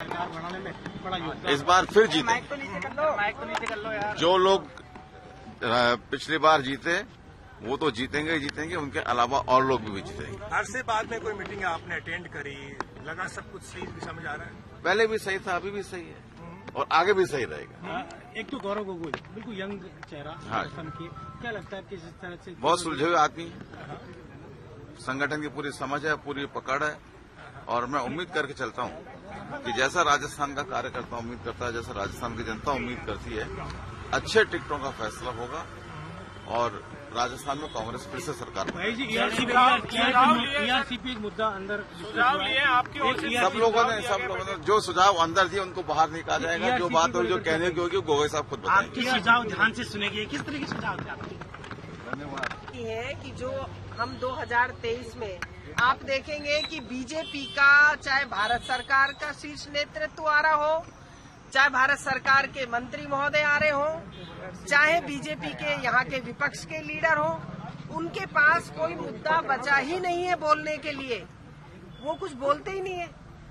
सरकार बनाने में बड़ा योगदान। इस बार फिर जीते। माइक तो नीचे कर लो यार। जो लोग पिछली बार जीते वो तो जीतेंगे ही जीतेंगे, उनके अलावा और लोग भी जीतेंगे। हर से बाद में कोई मीटिंग आपने अटेंड करी, लगा सब कुछ सही भी समझ आ रहा है? पहले भी सही था, अभी भी सही है और आगे भी सही रहेगा। एक तो गौरव गोगोई बिल्कुल यंग चेहरा हाँ। संगठन की, क्या लगता है किस तरह से? बहुत सुलझे हुए आदमी है, संगठन की पूरी समझ है, पूरी पकड़ है और मैं उम्मीद करके चलता हूं कि जैसा राजस्थान का कार्यकर्ता उम्मीद करता है, जैसा राजस्थान की जनता उम्मीद करती है, अच्छे टिकटों का फैसला होगा और राजस्थान में कांग्रेस फिर से सरकार भाई जी ERCP मुद्दा अंदर सुझाव लिए आपकी ओर से? सब लोगों ने जो सुझाव अंदर दिए उनको बाहर निकाला जाएगा। जो बात होगी, जो कहने की होगी, गोगोई साहब खुद बताएंगे। आपके सुझाव ध्यान से सुनेंगे, किस तरह के सुझाव थे आपके? है कि जो हम 2023 में आप देखेंगे कि बीजेपी का चाहे भारत सरकार का शीर्ष नेतृत्व आ रहा हो, चाहे भारत सरकार के मंत्री महोदय आ रहे हो, चाहे बीजेपी के यहाँ के विपक्ष के लीडर हो, उनके पास कोई मुद्दा बचा ही नहीं है बोलने के लिए। वो कुछ बोलते ही नहीं है।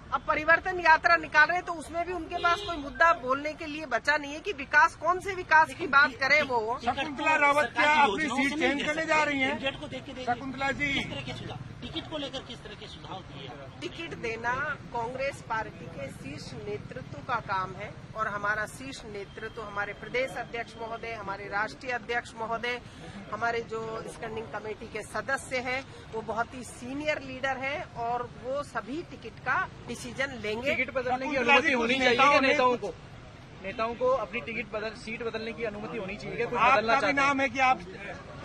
अब परिवर्तन यात्रा निकाल रहे हैं तो उसमें भी उनके पास कोई मुद्दा बोलने के लिए बचा नहीं है कि विकास, कौन से विकास की बात करें वो। शकुंतला रावत क्या अपनी सीट चेंज करने जा रही हैं? शकुंतला जी, टिकट को लेकर किस तरह के सुझाव दिए? टिकट देना कांग्रेस पार्टी के शीर्ष नेतृत्व का काम है और हमारा शीर्ष नेतृत्व, हमारे प्रदेश अध्यक्ष महोदय, हमारे राष्ट्रीय अध्यक्ष महोदय, हमारे जो स्टैंडिंग कमेटी के सदस्य हैं, वो बहुत ही सीनियर लीडर हैं और वो सभी टिकट का डिसीजन लेंगे। टिकट बदलने की अनुमति होनी चाहिए नेताओं को? नेताओं को अपनी सीट बदलने की अनुमति होनी चाहिए? कोई बदलना आपका भी चाहते नाम है कि आप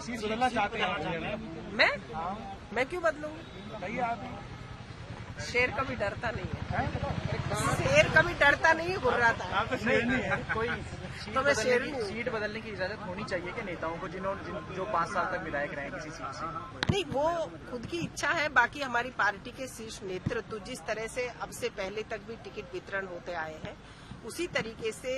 सीट बदलना चाहते हैं? मैं क्यों बदलूंगी? बताइए आप। शेर कभी डरता नहीं है, शेर कभी डरता नहीं है, घुर्राता है। आप तो शेर नहीं है। कोई तो मैं शेर नहीं हूँ। सीट बदलने की इजाजत होनी चाहिए कि नेताओं को जो 5 साल तक विधायक रहे किसी सीट से? नहीं, वो खुद की इच्छा है। बाकी हमारी पार्टी के शीर्ष नेतृत्व जिस तरह से अब से पहले तक भी टिकट वितरण होते आए हैं, उसी तरीके से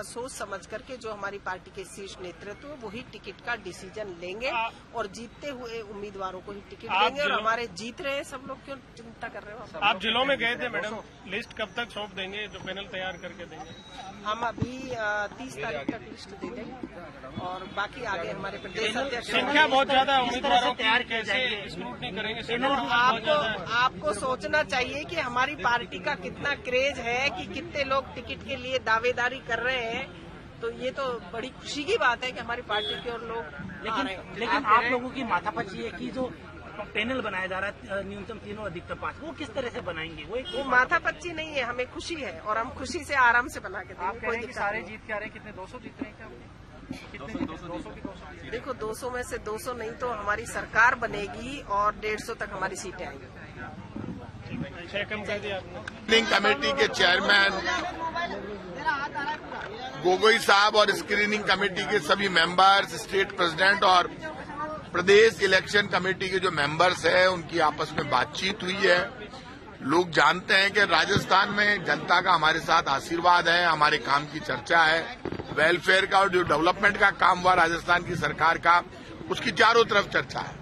सोच समझ करके जो हमारी पार्टी के शीर्ष नेतृत्व वही टिकट का डिसीजन लेंगे और जीतते हुए उम्मीदवारों को ही टिकट देंगे। और हमारे जीत रहे हैं सब लोग, क्यों चिंता कर रहे हो? आप जिलों में गए थे मैडम, लिस्ट कब तक सौंप देंगे? जो पैनल तैयार करके देंगे? हम अभी 30 तारीख तक लिस्ट दे देंगे और बाकी आगे हमारे प्रदेश अध्यक्ष संख्या बहुत ज्यादा उम्मीदवारों तैयार की, किया कैसे जाएंगे? स्क्रूटनी करेंगे? आपको सोचना चाहिए कि हमारी पार्टी का कितना क्रेज है, कि कितने लोग टिकट के लिए दावेदारी कर रहे हैं। तो ये तो बड़ी खुशी की बात है कि हमारी पार्टी के और लोग आ रहे हैं। लेकिन आप लोगों की माथापच्ची है कि जो पैनल बनाया जा रहा है न्यूनतम 3 और अधिकतम 5, वो किस तरह से बनाएंगे? वो माथापच्ची नहीं है, हमें खुशी है और हम खुशी से आराम से बना के आप देंगे। कह कोई रहे हैं कि दिक्कत सारे नहीं। जीत के आ रहे हैं, कितने 200 जीत रहे हैं क्या? कितने 200 की 200? देखो, 200 में से 200 नहीं तो हमारी सरकार बनेगी और 150 तक हमारी सीटें आएंगी। 6 कम कर दिया आपने। स्क्रीनिंग कमेटी के चेयरमैन गोगोई साहब और स्क्रीनिंग कमेटी के सभी मेंबर्स, स्टेट प्रेसिडेंट और प्रदेश इलेक्शन कमेटी के जो मेंबर्स हैं, उनकी आपस में बातचीत हुई है। लोग जानते हैं कि राजस्थान में जनता का हमारे साथ आशीर्वाद है, हमारे काम की चर्चा है, वेलफेयर का और जो डेवलपमेंट का काम हुआ राजस्थान की सरकार का, उसकी चारों तरफ चर्चा है।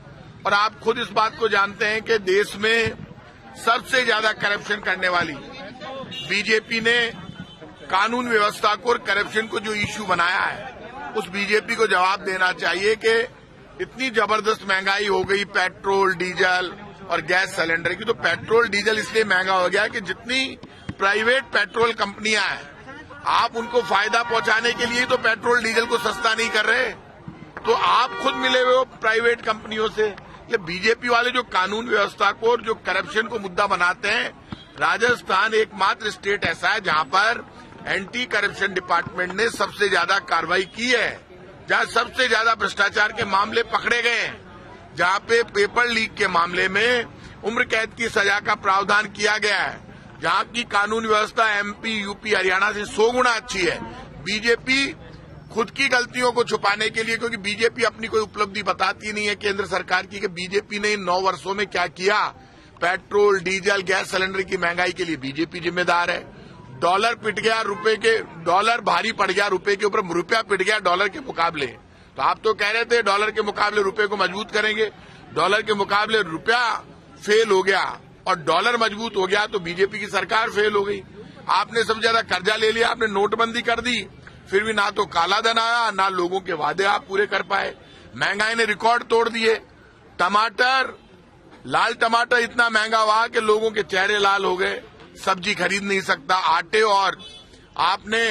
और आप खुद इस बात को जानते हैं कि देश में सबसे ज्यादा करप्शन करने वाली बीजेपी ने कानून व्यवस्था को और करप्शन को जो इश्यू बनाया है, उस बीजेपी को जवाब देना चाहिए कि इतनी जबरदस्त महंगाई हो गई पेट्रोल, डीजल और गैस सिलेंडर की। तो पेट्रोल डीजल इसलिए महंगा हो गया कि जितनी प्राइवेट पेट्रोल कंपनियां हैं, आप उनको फायदा पहुंचाने के लिए तो पेट्रोल डीजल को सस्ता नहीं कर रहे, तो आप खुद मिले हुए हो प्राइवेट कंपनियों से। ये बीजेपी वाले जो कानून व्यवस्था को और जो करप्शन को मुद्दा बनाते हैं, राजस्थान एकमात्र स्टेट ऐसा है जहां पर एंटी करप्शन डिपार्टमेंट ने सबसे ज्यादा कार्रवाई की है, जहां सबसे ज्यादा भ्रष्टाचार के मामले पकड़े गए हैं, जहां पे पेपर लीक के मामले में उम्र कैद की सजा का प्रावधान किया गया है, जहां की कानून व्यवस्था एमपी, यूपी, हरियाणा से 100 गुना अच्छी है। बीजेपी खुद की गलतियों को छुपाने के लिए, क्योंकि बीजेपी अपनी कोई उपलब्धि बताती नहीं है केंद्र सरकार की कि बीजेपी ने इन 9 वर्षों में क्या किया। पेट्रोल, डीजल, गैस सिलेंडर की महंगाई के लिए बीजेपी जिम्मेदार है। डॉलर पिट गया, डॉलर भारी पड़ गया रुपए के ऊपर, रुपया पिट गया डॉलर के मुकाबले। तो आप तो कह रहे थे डॉलर के मुकाबले रुपए को मजबूत करेंगे, डॉलर के मुकाबले रुपया फेल हो गया और डॉलर मजबूत हो गया तो बीजेपी की सरकार फेल हो गई। आपने सबसे ज्यादा कर्जा ले लिया, आपने नोटबंदी कर दी, फिर भी ना तो काला धन आया, ना लोगों के वादे आप पूरे कर पाए। महंगाई ने रिकॉर्ड तोड़ दिए। टमाटर, लाल टमाटर इतना महंगा हुआ कि लोगों के चेहरे लाल हो गए, सब्जी खरीद नहीं सकता। आटे और आपने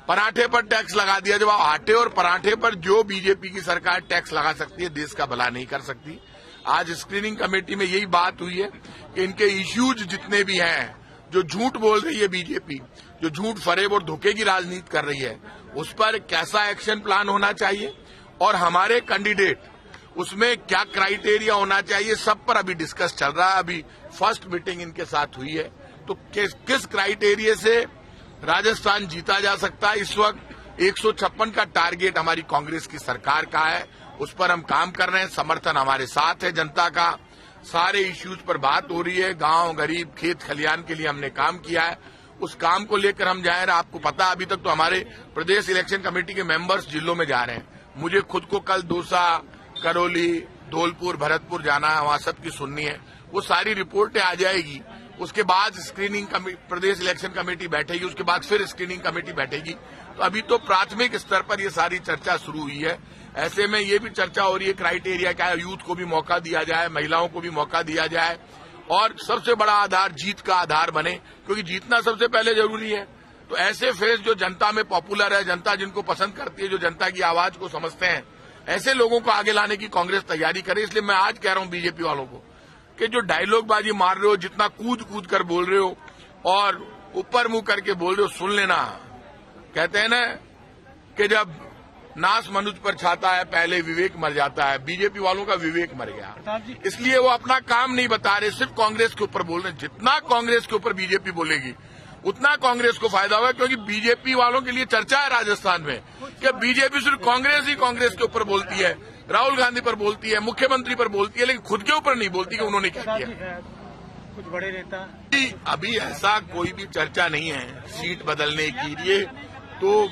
पराठे पर टैक्स लगा दिया। जब आप आटे और पराठे पर जो बीजेपी की सरकार टैक्स लगा सकती है, देश का भला नहीं कर सकती। आज स्क्रीनिंग कमेटी में यही बात हुई है कि इनके इश्यूज जितने भी हैं, जो झूठ बोल रही है बीजेपी, जो झूठ फरेब और धोखे की राजनीति कर रही है, उस पर कैसा एक्शन प्लान होना चाहिए और हमारे कैंडिडेट उसमें क्या क्राइटेरिया होना चाहिए, सब पर अभी डिस्कस चल रहा है। अभी फर्स्ट मीटिंग इनके साथ हुई है, तो किस क्राइटेरिया से राजस्थान जीता जा सकता है। इस वक्त 156 का टारगेट हमारी कांग्रेस की सरकार का है, उस पर हम काम कर रहे हैं। समर्थन हमारे साथ है जनता का। सारे इश्यूज पर बात हो रही है। गांव, गरीब, खेत खलियान के लिए हमने काम किया है, उस काम को लेकर हम जा रहे हैं। आपको पता है, अभी तक तो हमारे प्रदेश इलेक्शन कमेटी के मेंबर्स जिलों में जा रहे हैं। मुझे खुद को कल दौसा, करौली, धौलपुर, भरतपुर जाना है, वहां सबकी सुननी है। वो सारी रिपोर्टें आ जाएगी। उसके बाद स्क्रीनिंग प्रदेश इलेक्शन कमेटी बैठेगी, उसके बाद फिर स्क्रीनिंग कमेटी बैठेगी। तो अभी तो प्राथमिक स्तर पर ये सारी चर्चा शुरू हुई है। ऐसे में ये भी चर्चा हो रही है क्राइटेरिया क्या है, यूथ को भी मौका दिया जाए, महिलाओं को भी मौका दिया जाए, और सबसे बड़ा आधार जीत का आधार बने, क्योंकि जीतना सबसे पहले जरूरी है। तो ऐसे फेस जो जनता में पॉपुलर है, जनता जिनको पसंद करती है, जो जनता की आवाज को समझते हैं, ऐसे लोगों को आगे लाने की कांग्रेस तैयारी करे। इसलिए मैं आज कह रहा हूं बीजेपी वालों को कि जो डायलॉगबाजी मार रहे हो, जितना कूद कूद कर बोल रहे हो और ऊपर मुंह करके बोल रहे हो, सुन लेना। कहते हैं ना कि जब नाश मनुष्य पर छाता है, पहले विवेक मर जाता है। बीजेपी वालों का विवेक मर गया, इसलिए वो अपना काम नहीं बता रहे, सिर्फ कांग्रेस के ऊपर बोल रहे। जितना कांग्रेस के ऊपर बीजेपी बोलेगी उतना कांग्रेस को फायदा होगा, क्योंकि बीजेपी वालों के लिए चर्चा है राजस्थान में कि बीजेपी सिर्फ कांग्रेस के ऊपर बोलती है, राहुल गांधी पर बोलती है, मुख्यमंत्री पर बोलती है, लेकिन खुद के ऊपर नहीं बोलती कि उन्होंने क्या किया। कुछ बड़े नेता अभी ऐसा कोई भी चर्चा नहीं है सीट बदलने की। ये तो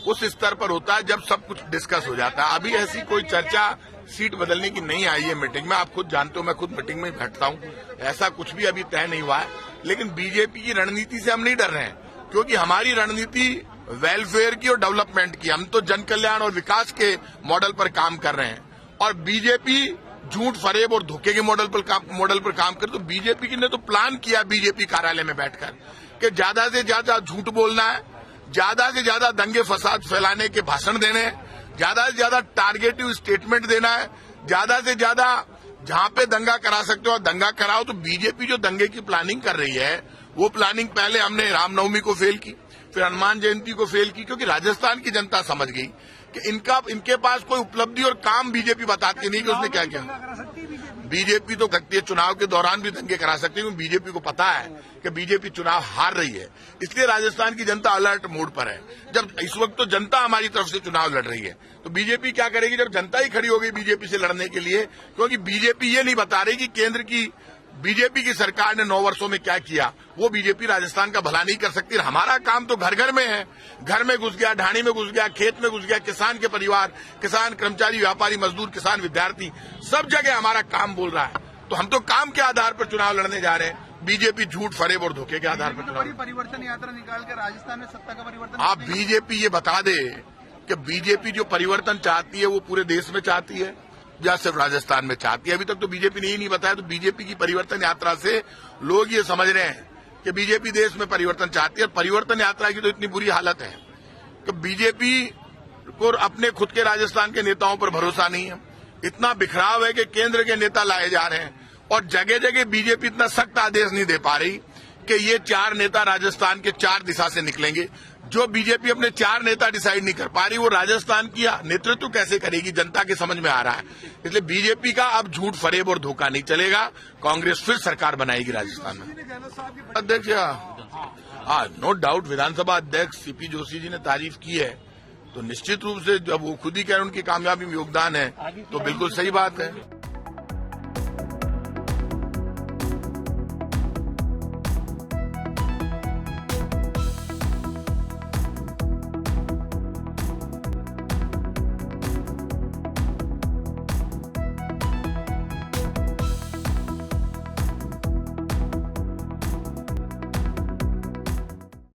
उस स्तर पर होता है जब सब कुछ डिस्कस हो जाता है। अभी ऐसी कोई चर्चा सीट बदलने की नहीं आई है मीटिंग में। आप खुद जानते हो, मैं खुद मीटिंग में बैठता हूं। ऐसा कुछ भी अभी तय नहीं हुआ है। लेकिन बीजेपी की रणनीति से हम नहीं डर रहे हैं, क्योंकि हमारी रणनीति वेलफेयर की और डेवलपमेंट की। हम तो जन कल्याण और विकास के मॉडल पर काम कर रहे हैं, और बीजेपी झूठ, फरेब और धोखे के मॉडल पर काम करे। तो बीजेपी ने तो प्लान किया बीजेपी कार्यालय में बैठकर कि ज्यादा से ज्यादा झूठ बोलना है, ज्यादा से ज्यादा दंगे फसाद फैलाने के भाषण देने हैं, ज्यादा से ज्यादा टारगेटिव स्टेटमेंट देना है, ज्यादा से ज्यादा जहां पे दंगा करा सकते हो दंगा कराओ। तो बीजेपी जो दंगे की प्लानिंग कर रही है, वो प्लानिंग पहले हमने रामनवमी को फेल की, फिर हनुमान जयंती को फेल की, क्योंकि राजस्थान की जनता समझ गई कि इनके पास कोई उपलब्धि और काम बीजेपी बताती नहीं कि उसने क्या किया। बीजेपी तो सकती है, चुनाव के दौरान भी दंगे करा सकती है, क्योंकि बीजेपी को पता है कि बीजेपी चुनाव हार रही है। इसलिए राजस्थान की जनता अलर्ट मोड पर है। जब इस वक्त तो जनता हमारी तरफ से चुनाव लड़ रही है, तो बीजेपी क्या करेगी जब जनता ही खड़ी हो गई बीजेपी से लड़ने के लिए। क्योंकि बीजेपी ये नहीं बता रही कि केंद्र की बीजेपी की सरकार ने 9 वर्षों में क्या किया। वो बीजेपी राजस्थान का भला नहीं कर सकती। हमारा काम तो घर घर में है, घर में घुस गया, ढाणी में घुस गया, खेत में घुस गया, किसान के परिवार, किसान, कर्मचारी, व्यापारी, मजदूर, किसान, विद्यार्थी, सब जगह हमारा काम बोल रहा है। तो हम तो काम के आधार पर चुनाव लड़ने जा रहे हैं, बीजेपी झूठ, फरेब और धोखे के आधार पर चुनाव। परिवर्तन यात्रा निकाल कर राजस्थान में सत्ता का परिवर्तन। आप बीजेपी ये बता दे कि बीजेपी जो परिवर्तन चाहती है वो पूरे देश में चाहती है या सिर्फ राजस्थान में चाहती है। अभी तक तो बीजेपी ने ही नहीं बताया। तो बीजेपी की परिवर्तन यात्रा से लोग ये समझ रहे हैं कि बीजेपी देश में परिवर्तन चाहती है। परिवर्तन यात्रा की तो इतनी बुरी हालत है कि बीजेपी को अपने खुद के राजस्थान के नेताओं पर भरोसा नहीं है। इतना बिखराव है कि केंद्र के नेता लाए जा रहे हैं, और जगह जगह बीजेपी इतना सख्त आदेश नहीं दे पा रही कि ये 4 नेता राजस्थान के 4 दिशा से निकलेंगे। जो बीजेपी अपने 4 नेता डिसाइड नहीं कर पा रही, वो राजस्थान की नेतृत्व कैसे करेगी, जनता के समझ में आ रहा है। इसलिए बीजेपी का अब झूठ, फरेब और धोखा नहीं चलेगा। कांग्रेस फिर सरकार बनाएगी राजस्थान में। अध्यक्ष, नो डाउट, विधानसभा अध्यक्ष सीपी जोशी जी ने तारीफ की है, तो निश्चित रूप से जब वो खुद ही कह रहे हैं उनकी कामयाबी में योगदान है, तो बिल्कुल सही बात है।